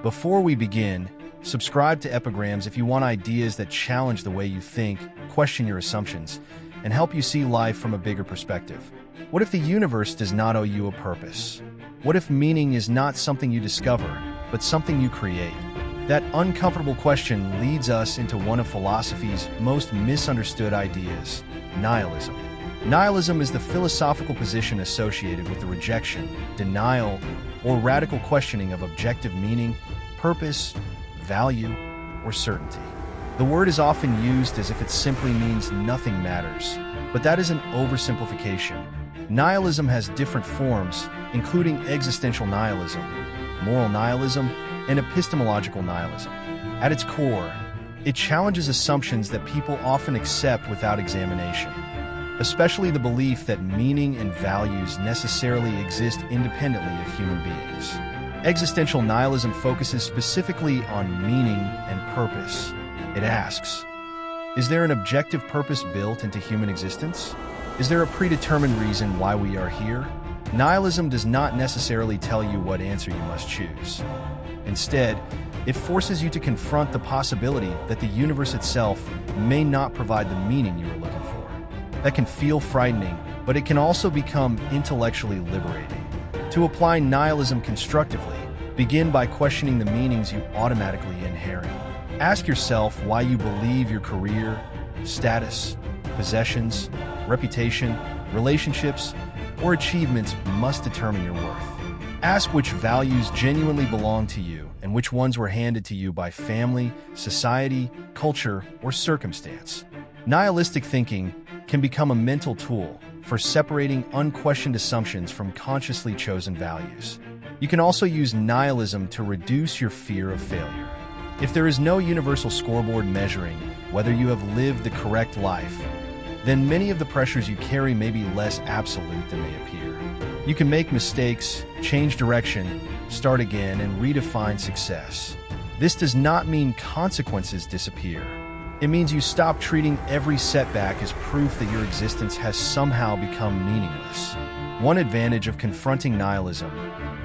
Before we begin, subscribe to Epigrams if you want ideas that challenge the way you think, question your assumptions, and help you see life from a bigger perspective. What if the universe does not owe you a purpose? What if meaning is not something you discover, but something you create? That uncomfortable question leads us into one of philosophy's most misunderstood ideas, nihilism. Nihilism is the philosophical position associated with the rejection, denial, or radical questioning of objective meaning, purpose, value, or certainty. The word is often used as if it simply means nothing matters, but that is an oversimplification. Nihilism has different forms, including existential nihilism, moral nihilism, and epistemological nihilism. At its core, it challenges assumptions that people often accept without examination, especially the belief that meaning and values necessarily exist independently of human beings. Existential nihilism focuses specifically on meaning and purpose. It asks, is there an objective purpose built into human existence? Is there a predetermined reason why we are here? Nihilism does not necessarily tell you what answer you must choose. Instead, it forces you to confront the possibility that the universe itself may not provide the meaning you are looking for. That can feel frightening, but it can also become intellectually liberating. To apply nihilism constructively, begin by questioning the meanings you automatically inherit. Ask yourself why you believe your career, status, possessions, reputation, relationships, or achievements must determine your worth. Ask which values genuinely belong to you and which ones were handed to you by family, society, culture, or circumstance. Nihilistic thinking can become a mental tool for separating unquestioned assumptions from consciously chosen values. You can also use nihilism to reduce your fear of failure. If there is no universal scoreboard measuring whether you have lived the correct life, then many of the pressures you carry may be less absolute than they appear. You can make mistakes, change direction, start again, and redefine success. This does not mean consequences disappear. It means you stop treating every setback as proof that your existence has somehow become meaningless. One advantage of confronting nihilism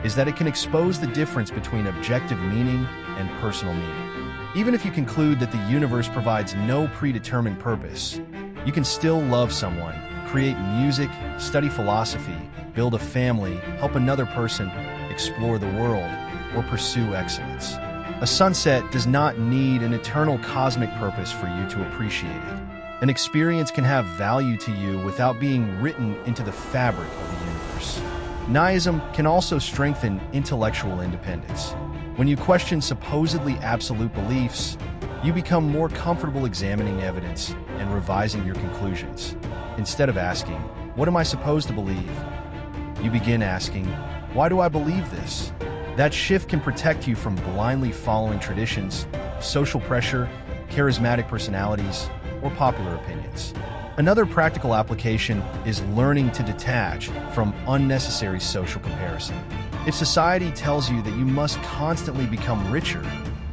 is that it can expose the difference between objective meaning and personal meaning. Even if you conclude that the universe provides no predetermined purpose, you can still love someone, create music, study philosophy, build a family, help another person, explore the world, or pursue excellence. A sunset does not need an eternal cosmic purpose for you to appreciate it. An experience can have value to you without being written into the fabric of the universe. Nihilism can also strengthen intellectual independence. When you question supposedly absolute beliefs, you become more comfortable examining evidence and revising your conclusions. Instead of asking, "What am I supposed to believe?" you begin asking, "Why do I believe this?" That shift can protect you from blindly following traditions, social pressure, charismatic personalities, or popular opinions. Another practical application is learning to detach from unnecessary social comparison. If society tells you that you must constantly become richer,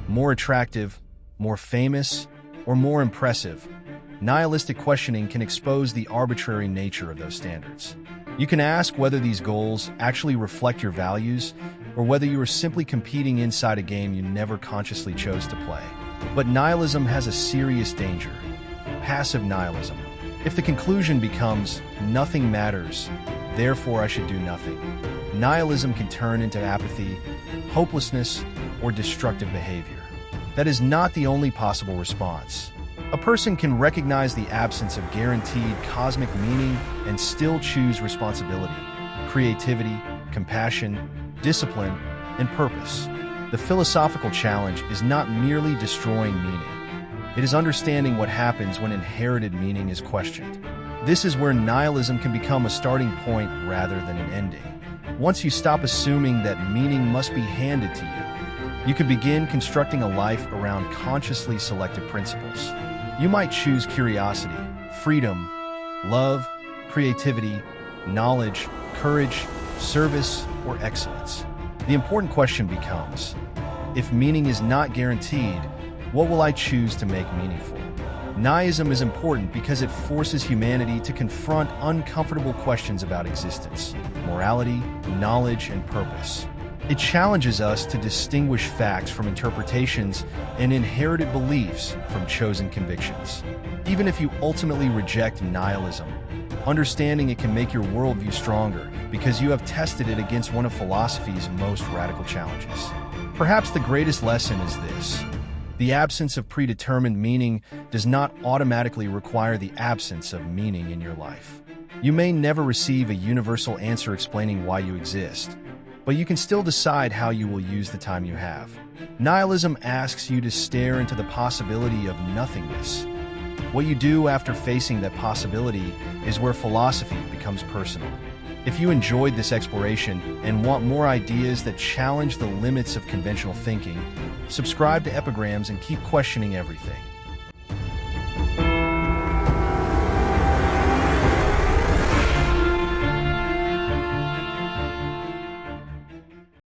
more attractive, more famous, or more impressive, nihilistic questioning can expose the arbitrary nature of those standards. You can ask whether these goals actually reflect your values or whether you are simply competing inside a game you never consciously chose to play. But nihilism has a serious danger: passive nihilism. If the conclusion becomes, "Nothing matters, therefore I should do nothing," nihilism can turn into apathy, hopelessness, or destructive behavior. That is not the only possible response. A person can recognize the absence of guaranteed cosmic meaning and still choose responsibility, creativity, compassion, discipline, and purpose. The philosophical challenge is not merely destroying meaning. It is understanding what happens when inherited meaning is questioned. This is where nihilism can become a starting point rather than an ending. Once you stop assuming that meaning must be handed to you, you can begin constructing a life around consciously selected principles. You might choose curiosity, freedom, love, creativity, knowledge, courage, service, or excellence. The important question becomes, if meaning is not guaranteed, what will I choose to make meaningful? Nihilism is important because it forces humanity to confront uncomfortable questions about existence, morality, knowledge, and purpose. It challenges us to distinguish facts from interpretations and inherited beliefs from chosen convictions. Even if you ultimately reject nihilism, understanding it can make your worldview stronger because you have tested it against one of philosophy's most radical challenges. Perhaps the greatest lesson is this: the absence of predetermined meaning does not automatically require the absence of meaning in your life. You may never receive a universal answer explaining why you exist, but you can still decide how you will use the time you have. Nihilism asks you to stare into the possibility of nothingness. What you do after facing that possibility is where philosophy becomes personal. If you enjoyed this exploration and want more ideas that challenge the limits of conventional thinking, subscribe to Epigrams and keep questioning everything.